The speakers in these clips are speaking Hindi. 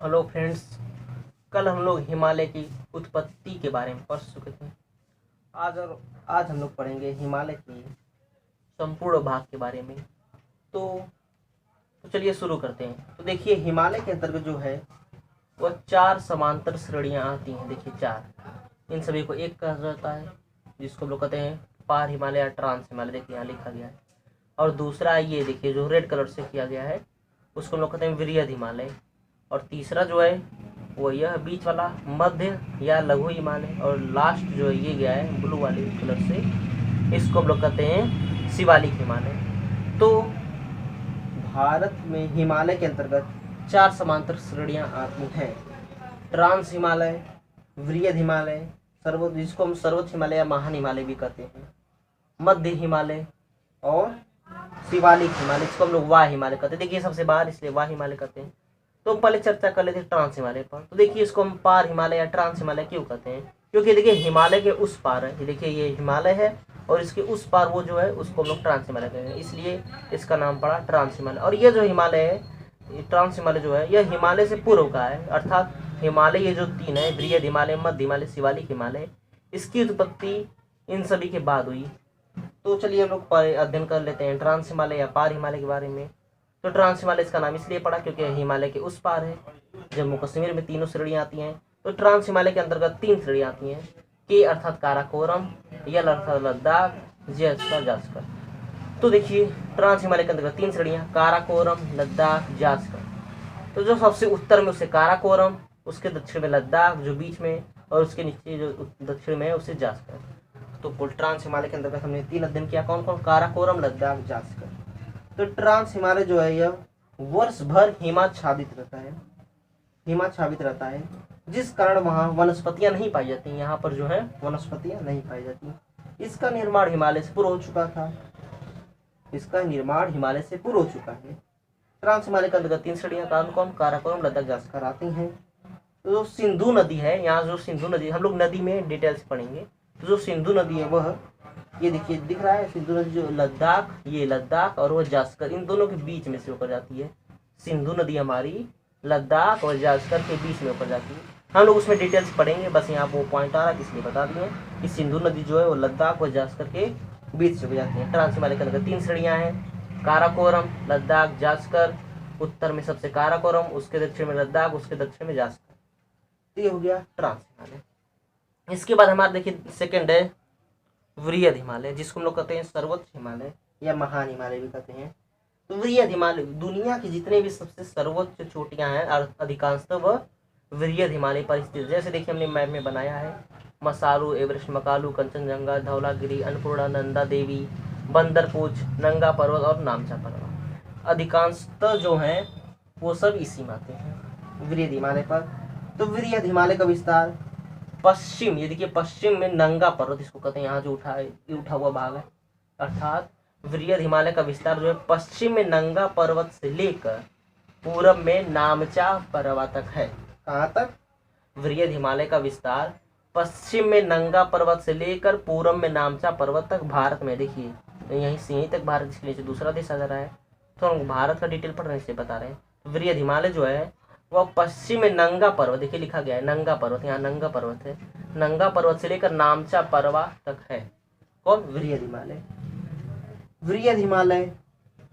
Hello friends. कल हम लोग हिमालय की उत्पत्ति के बारे में पढ़ चुके थे। आज हम लोग पढ़ेंगे हिमालय की संपूर्ण भाग के बारे में। तो चलिए शुरू करते हैं। तो देखिए, हिमालय के अंतर्गत जो है वह 4 समांतर श्रेणियां आती हैं। देखिए 4, इन सभी को एक कहा जाता है, जिसको हम लोग कहते हैं पार हिमालय या ट्रांस हिमालय। देखिए यहाँ लिखा गया है। और दूसरा ये देखिए जो रेड कलर से किया गया है, उसको हम लोग कहते हैं वृहद हिमालय। और तीसरा जो है वो यह बीच वाला मध्य या लघु हिमालय। और लास्ट जो है ये गया है ब्लू वाले कलर से, इसको हम लोग कहते हैं शिवालिक हिमालय। तो भारत में हिमालय के अंतर्गत 4 समांतर श्रेणियां आती हैं। ट्रांस हिमालय, वृहद हिमालय, सर्वोच्च जिसको हम सर्वोच्च हिमालय या महान हिमालय भी कहते हैं, मध्य हिमालय और शिवालिक हिमालय, जिसको हम लोग वाह हिमालय कहते हैं। देखिए सबसे बाहर इसलिए वाह हिमालय कहते हैं। तो पहले चर्चा कर लेते हैं ट्रांस हिमालय पर। तो देखिए इसको हम पार हिमालय या ट्रांस हिमालय क्यों कहते हैं, क्योंकि देखिए हिमालय के उस पार है। देखिए ये हिमालय है और इसके उस पार वो जो है उसको हम लोग ट्रांस हिमालय कहते हैं, इसलिए इसका नाम पड़ा ट्रांस हिमालय। और ये जो हिमालय है, ट्रांस हिमालय जो है यह हिमालय से पूर्व का है। अर्थात हिमालय ये जो 3 है, वृहद हिमालय, मध्य हिमालय, शिवालिक हिमालय, इसकी उत्पत्ति इन सभी के बाद हुई। तो चलिए हम लोग अध्ययन कर लेते हैं ट्रांस हिमालय या पार हिमालय के बारे में। तो ट्रांस हिमालय इसका नाम इसलिए पड़ा क्योंकि हिमालय के उस पार है। जम्मू कश्मीर में तीनों श्रेणियां आती हैं। तो ट्रांस हिमालय के अंतर्गत 3 श्रेणियां आती हैं, के अर्थात काराकोरम, यल अर्थात लद्दाख, जे अर्थात जास्कर। तो देखिए ट्रांस हिमालय के अंतर्गत 3 श्रेणियां, काराकोरम, लद्दाख, जास्कर। तो जो सबसे उत्तर में उसे काराकोरम, उसके दक्षिण में लद्दाख जो बीच में, और उसके नीचे जो दक्षिण में है उसे जास्कर। तो कुल ट्रांस हिमालय के अंतर्गत हमने 3 अध्ययन किया। कौन कौन? काराकोरम, लद्दाख, जास्कर। तो ट्रांस हिमालय जो है यह वर्ष भर हिमाच्छादित रहता है, जिस कारण वहाँ वनस्पतियां नहीं पाई जाती। यहाँ पर जो है वनस्पतियां नहीं पाई जाती। इसका निर्माण हिमालय से पूर्व हो चुका है। ट्रांस हिमालय के अंतर्गत 3 श्रेणियां कौन कौन? काराकोरम, लद्दाख, जास्कर आती हैं। तो जो सिंधु नदी है, यहाँ जो सिंधु नदी, हम लोग नदी में डिटेल से पढ़ेंगे। तो जो सिंधु नदी है वह ये देखिए दिख रहा है, सिंधु नदी जो लद्दाख, ये लद्दाख और वह जास्कर, इन दोनों के बीच में से होकर जाती है। सिंधु नदी हमारी लद्दाख और जास्कर के बीच में होकर जाती है। हम लोग उसमें डिटेल्स पढ़ेंगे, बस यहाँ वो पॉइंट आ रहा है इसलिए बता दिए कि सिंधु नदी जो है वो लद्दाख और जास्कर के बीच से हो जाती है। ट्रांस हिमालय के अंदर 3 श्रेणियाँ हैं, काराकोरम, लद्दाख, जास्कर। उत्तर में सबसे काराकोरम, उसके दक्षिण में लद्दाख, उसके दक्षिण में जास्कर। तो ये हो गया ट्रांस हिमालय। इसके बाद हमारा देखिए सेकेंड है वृहद हिमालय, जिसको हम लोग कहते हैं सर्वोच्च हिमालय या महान हिमालय भी कहते हैं। तो वृहद हिमालय दुनिया के जितने भी सबसे सर्वोच्च चोटियां हैं अधिकांशतः वह वृहद हिमालय पर स्थित। जैसे देखिए हमने मैप में बनाया है, मसारू, एवरेस्ट, मकालू, कंचनजंगा, धौलागिरी, अन्नपूर्णा, नंदा देवी, बंदरपूछ, नंगा पर्वत और नामचा पर्वत, अधिकांशतः जो हैं वो सब इसी में आते हैं वृहद हिमालय पर। तो वृहद हिमालय का विस्तार पश्चिम, ये देखिए पश्चिम में नंगा पर्वत, इसको कहते हैं, यहाँ जो उठा हुआ भाग है, अर्थात वृहद हिमालय का विस्तार जो है पश्चिम में नंगा पर्वत से लेकर पूरब में नामचा पर्वत तक है। कहाँ तक? वृहद हिमालय का विस्तार पश्चिम में नंगा पर्वत से लेकर पूरब में नामचा पर्वत तक भारत में। देखिए यहीं से यहीं तक भारत, इसके नीचे दूसरा देश आ जा रहा है। तो हम भारत का डिटेल पढ़ रहे हैं, इसलिए बता रहे हैं। वृहद हिमालय जो है वह पश्चिम में नंगा पर्वत, देखिए लिखा गया है नंगा पर्वत, यहाँ नंगा पर्वत है, नंगा पर्वत से लेकर नामचा पर्वत तक है। कौन? वृहद हिमालय। वृहद हिमालय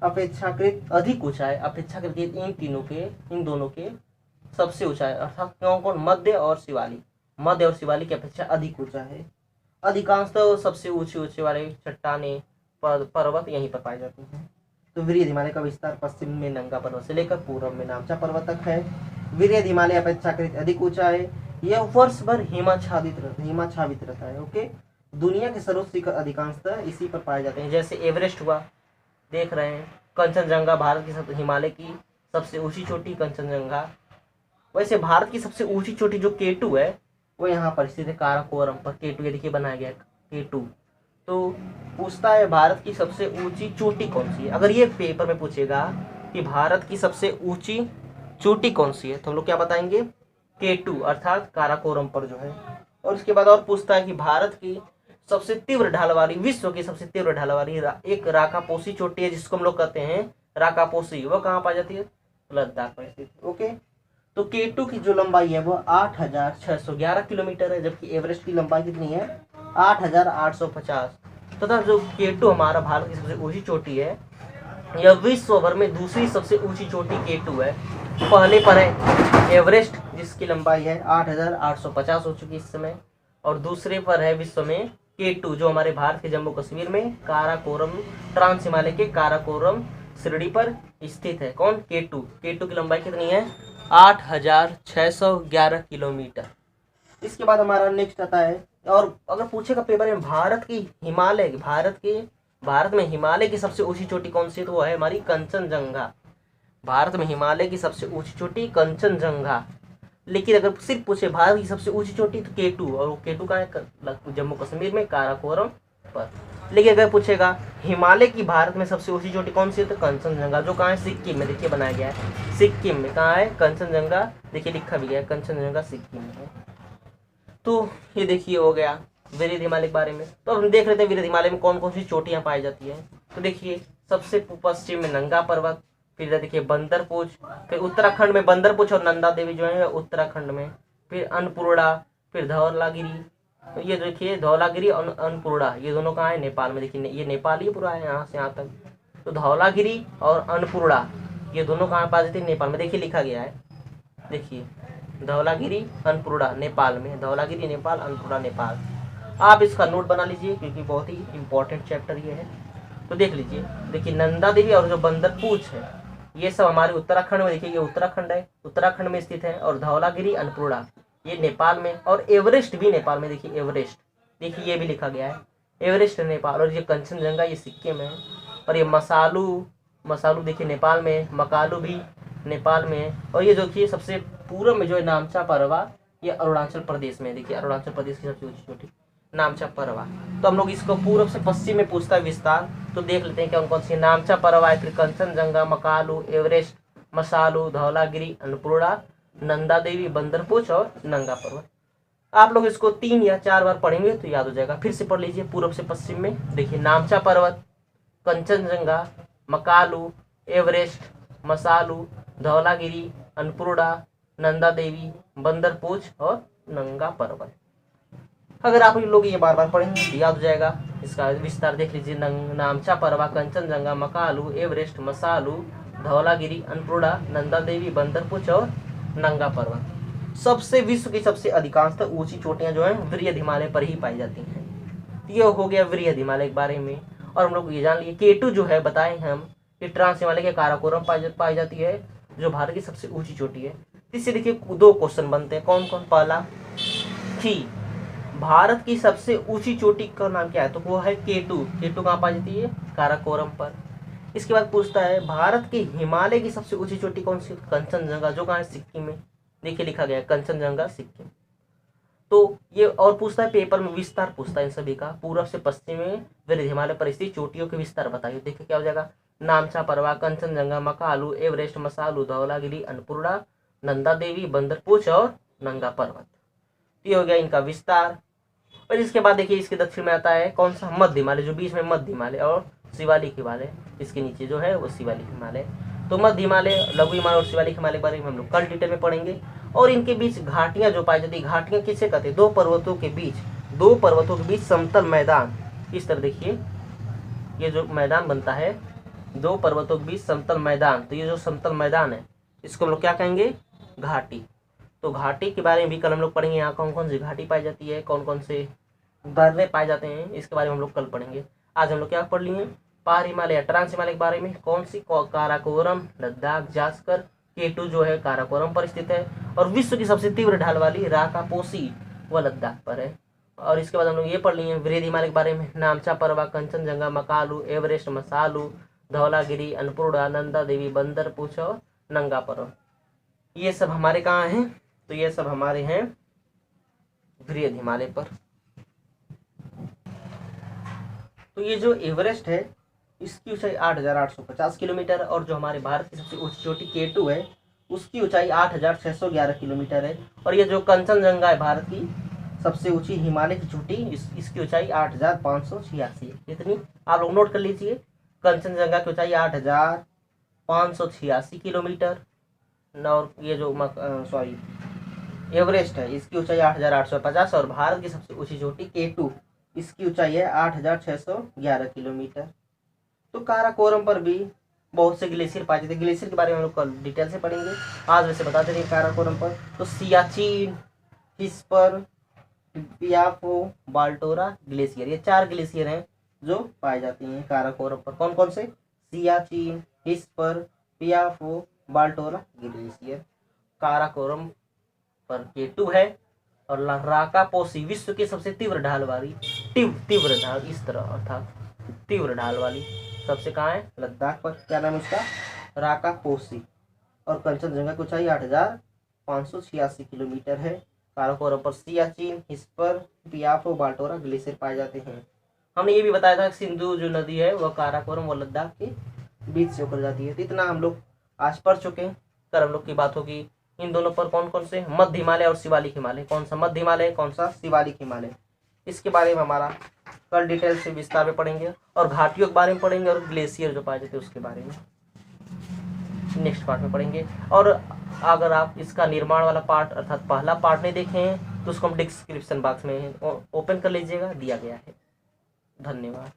अपेक्षाकृत अधिक ऊंचाई, अपेक्षाकृत इन दोनों के सबसे ऊंचा है। अर्थात कौन कौन? मध्य और शिवालिक की अपेक्षा अधिक ऊंचा है। अधिकांशतः सबसे ऊंचे वाले चट्टाने पर्वत यहीं पर पाए जाते हैं। तो वृहद हिमालय का विस्तार पश्चिम में नंगा पर्वत से लेकर पूर्व में नामचा पर्वत तक है। वृहद हिमालय अपेक्षाकृत अधिक ऊंचा है। यह वर्ष भर हिमाच्छादित रहता है। ओके, दुनिया के सर्वोच्च शिखर अधिकांशतः इसी पर पाए जाते हैं। जैसे एवरेस्ट हुआ, देख रहे हैं, कंचनजंगा भारत की हिमालय की सबसे ऊंची चोटी कंचनजंगा। वैसे भारत की सबसे ऊंची चोटी जो K2 है वो यहाँ पर स्थित है, काराकोरम पर। K2 ये देखिए बनाया गया K2। तो पूछता है भारत की सबसे ऊंची चोटी कौन सी है। अगर ये पेपर में पूछेगा कि भारत की सबसे ऊंची चोटी कौन सी है, तो हम लोग क्या बताएंगे? K2 अर्थात काराकोरम पर जो है। और उसके बाद और पूछता है कि भारत की सबसे तीव्र ढाल वाली, विश्व की सबसे तीव्र ढाल वाली एक राकापोसी चोटी है, जिसको हम लोग कहते हैं राकापोसी, वो कहाँ पाई जाती है? लद्दाख में स्थित। ओके, तो K2 की जो लंबाई है वो 8,611 किलोमीटर है, जबकि एवरेस्ट की लंबाई कितनी है 8,850। तथा जो K2 हमारा भारत की सबसे ऊंची चोटी है, यह विश्व भर में दूसरी सबसे ऊंची चोटी K2 है। पहले पर है एवरेस्ट जिसकी लंबाई है 8,850 हो चुकी इस समय, और दूसरे पर है विश्व में K2 जो हमारे भारत के जम्मू कश्मीर में काराकोरम, ट्रांस हिमालय के काराकोरम श्रेणी पर स्थित है। कौन K2 की लंबाई कितनी है 8,611 किलोमीटर। इसके बाद हमारा नेक्स्ट आता है, और अगर पूछेगा पेपर में भारत में हिमालय की सबसे ऊंची चोटी कौन सी है, तो वो है हमारी कंचनजंगा। भारत में हिमालय की सबसे ऊंची चोटी कंचनजंगा। लेकिन अगर सिर्फ पूछे भारत की सबसे ऊंची चोटी तो K2, और वो K2 का है जम्मू कश्मीर में काराकोरम पर। लेकिन अगर पूछेगा हिमालय की भारत में सबसे ऊंची चोटी कौन सी है, तो कंचनजंगा, जो कहाँ है सिक्किम में। देखिए बनाया गया है सिक्किम में, कहाँ है कंचनजंगा, देखिए लिखा भी गया है कंचनजंगा सिक्किम में है। तो ये देखिए हो गया विरध हिमालय के बारे में। तो अब हम देख लेते हैं विरध हिमालय में कौन कौन सी चोटियां पाई जाती है। तो देखिए सबसे पश्चिम में नंगा पर्वत, फिर देखिए बंदरपूछ, फिर उत्तराखंड में बंदरपूछ और नंदा देवी जो है उत्तराखंड में, फिर अन्नपूर्णा, फिर धौलागिरी। तो ये देखिए धौलागिरी और अन्नपूर्णा ये दोनों कहाँ है नेपाल में। देखिए ये नेपाल ही पूरा है यहाँ से यहाँ तक। तो धौलागिरी और अन्नपूर्णा ये दोनों कहाँ पाई जाती है, नेपाल में। देखिए लिखा गया है, देखिए धौलागिरी अन्नपूर्णा नेपाल में, धौलागिरी नेपाल, अन्नपूर्णा नेपाल। आप इसका नोट बना लीजिए क्योंकि बहुत ही इंपॉर्टेंट चैप्टर ये है। तो देख लीजिए, देखिए नंदा देवी और जो बंदरपूछ है ये सब हमारे उत्तराखंड में। देखिए ये उत्तराखंड है, उत्तराखंड में स्थित है। और धौलागिरी अन्नपूर्णा ये नेपाल में, और एवरेस्ट भी नेपाल में। देखिए एवरेस्ट, देखिए ये भी लिखा गया है एवरेस्ट नेपाल। और ये कंचनजंगा ये सिक्किम है। और ये मसालू देखिए नेपाल में, मकालू भी नेपाल में है। और ये देखिए सबसे पूर्व में जो है नामचा परवा ये अरुणाचल प्रदेश में। देखिए अरुणाचल प्रदेश की सबसे ऊंची चोटी नामचा परवा। तो हम लोग इसको पूर्व से पश्चिम में पूछता है विस्तार, तो देख लेते हैं कौन कौन सी नामचा परवा है, फिर कंचनजंगा, मकालू, एवरेस्ट, मसालू, धौलागिरी, अन्नपूर्णा, नंदा देवी, बंदरपूछ और नंगा पर्वत। आप लोग इसको 3 या 4 बार पढ़ेंगे तो याद हो जाएगा। फिर से पढ़ लीजिए पूर्व से पश्चिम में। देखिए नामचा पर्वत, कंचनजंगा, मकालू, एवरेस्ट, मसालू, धौलागिरी, अन्नपूर्णा, नंदा देवी, बंदरपूछ और नंगा पर्वत। अगर आप लोग ये बार बार पढ़ेंगे तो याद हो जाएगा। इसका विस्तार देख लीजिए, नामचा परवा, कंचनजंगा, मकालू, एवरेस्ट, मसालू, धौलागिरी, अन्नपूर्णा, नंदा देवी, बंदरपूछ और नंगा पर्वत। सबसे विश्व की सबसे अधिकांशतः ऊंची चोटियां जो है वृहद हिमालय पर ही पाई जाती हैं। तो ये हो गया वृहद हिमालय के बारे में। और हम लोग ये जान लिए K2 जो है बताए हम कि ट्रांस हिमालय के काराकोरम पाई जाती है, जो भारत की सबसे ऊंची चोटी है। इससे देखिए 2 क्वेश्चन बनते हैं। कौन कौन? पहला कि भारत की सबसे ऊंची चोटी का नाम क्या है, तो वो है K2 कहाँ पाई जाती है, काराकोरम पर। इसके बाद पूछता है भारत के हिमालय की सबसे ऊंची चोटी कौन सी, कंचनजंगा, जो कहाँ है, सिक्किम में। देखिए लिखा गया है कंचनजंगा सिक्किम। तो ये और पूछता है पेपर में विस्तार पूछता है इन सभी का, पूर्व से पश्चिम में वृहद हिमालय पर स्थित चोटियों के विस्तार बताइए। देखिए क्या हो जाएगा, नामचा परवा, कंचनजंगा, मकालू, एवरेस्ट, मसालू, धौलागिरी, अन्नपूर्णा, नंदा देवी, बंदरपूछ और नंगा पर्वत। ये हो गया इनका विस्तार। और इसके बाद देखिए इसके दक्षिण में आता है कौन सा, मध्य हिमालय, जो बीच में मध्य हिमालय और शिवालिक हिमालय, इसके नीचे जो है वो शिवालिक हिमालय। तो मध्य हिमालय, लघु हिमालय और शिवालिक हिमालय के बारे में हम लोग कल डिटेल में पढ़ेंगे। और इनके बीच घाटियां जो पाई जाती है, घाटियां किसे कहते हैं, 2 पर्वतों के बीच समतल मैदान। इस तरह देखिए ये जो मैदान बनता है 2 पर्वतों के बीच समतल मैदान, तो ये जो समतल मैदान है इसको हम लोग क्या कहेंगे, घाटी। तो घाटी के बारे में भी कल हम लोग पढ़ेंगे, यहाँ कौन कौन सी घाटी पाई जाती है, कौन कौन से दर्रे पाए जाते हैं, इसके बारे में हम लोग कल पढ़ेंगे। आज हम लोग क्या पढ़ लिए, पार हिमालय, ट्रांस हिमालय के बारे में, कौन सी, काराकोरम, लद्दाख, जास्कर, K2 जो है काराकोरम पर स्थित है। और विश्व की सबसे तीव्र ढाल वाली राकापोसी वह लद्दाख पर है। और इसके बाद हम लोग ये पढ़ लिए वृहद हिमालय के बारे में, नामचा परवा, कंचनजंगा, मकालू, एवरेस्ट, मसालू, धौलागिरी, अन्नपूर्णा, नंदा देवी, बंदरपूछ और नंगा पर्वत। ये सब हमारे कहाँ हैं, तो ये सब हमारे हैं वृहद हिमालय पर। तो ये जो एवरेस्ट है इसकी ऊंचाई 8,850 किलोमीटर, और जो हमारे भारत की सबसे ऊंची चोटी K2 है उसकी ऊंचाई 8,611 किलोमीटर है। और ये जो कंचनजंगा है भारत की सबसे ऊंची हिमालय की चोटी, इसकी ऊंचाई 8,586 है। इतनी आप लोग नोट कर लीजिए, कंचनजंगा की ऊंचाई 8,586 किलोमीटर, और ये जो सॉरी एवरेस्ट है इसकी ऊंचाई 8,850 और भारत की सबसे ऊंची चोटी K2 इसकी ऊंचाई है 8,611 किलोमीटर। तो काराकोरम पर भी बहुत से ग्लेशियर पाए जाते हैं। ग्लेशियर के बारे में हम लोग कल डिटेल से पढ़ेंगे, आज वैसे बताते रहिए काराकोरम पर। तो सियाचिन, हिस्पर, पियाफो, बाल्टोरा ग्लेशियर, ये 4 ग्लेशियर हैं जो पाए जाते हैं काराकोरम पर। कौन कौन से? सियाचिन, हिस्पर, पियाफो, बाल्टोरा ग्लेशियर। काराकोरम पर K2 है और राकापोसी विश्व की सबसे तीव्र ढाल वाली तीव्र ढाल इस तरह अर्थात तीव्र ढाल वाली सबसे कहाँ है? लद्दाख पर। क्या नाम है उसका? राकापोसी। और कंचनजंगा की ऊंचाई 8,586 किलोमीटर है। काराकोरम पर सियाचिन, हिस्पर, पियाफो, बाल्टोरा ग्लेशियर पाए जाते हैं। हमने ये भी बताया था कि सिंधु जो नदी है वह काराकोरम और लद्दाख के बीच से होकर जाती है। तो इतना हम लोग आज पढ़ चुके हैं। कल हम लोग की बात होगी इन दोनों पर, कौन कौन से? मध्य हिमालय और शिवालिक हिमालय। कौन सा मध्य हिमालय, कौन सा शिवालिक हिमालय, इसके बारे में हमारा कल डिटेल से विस्तार में पढ़ेंगे। और घाटियों के बारे में पढ़ेंगे और ग्लेशियर जो पाए जाते हैं उसके बारे में नेक्स्ट पार्ट में पढ़ेंगे। और अगर आप इसका निर्माण वाला पार्ट अर्थात पहला पार्ट नहीं देखे हैं तो उसको हम डिस्क्रिप्शन बॉक्स में ओपन कर लीजिएगा, दिया गया है। धन्यवाद।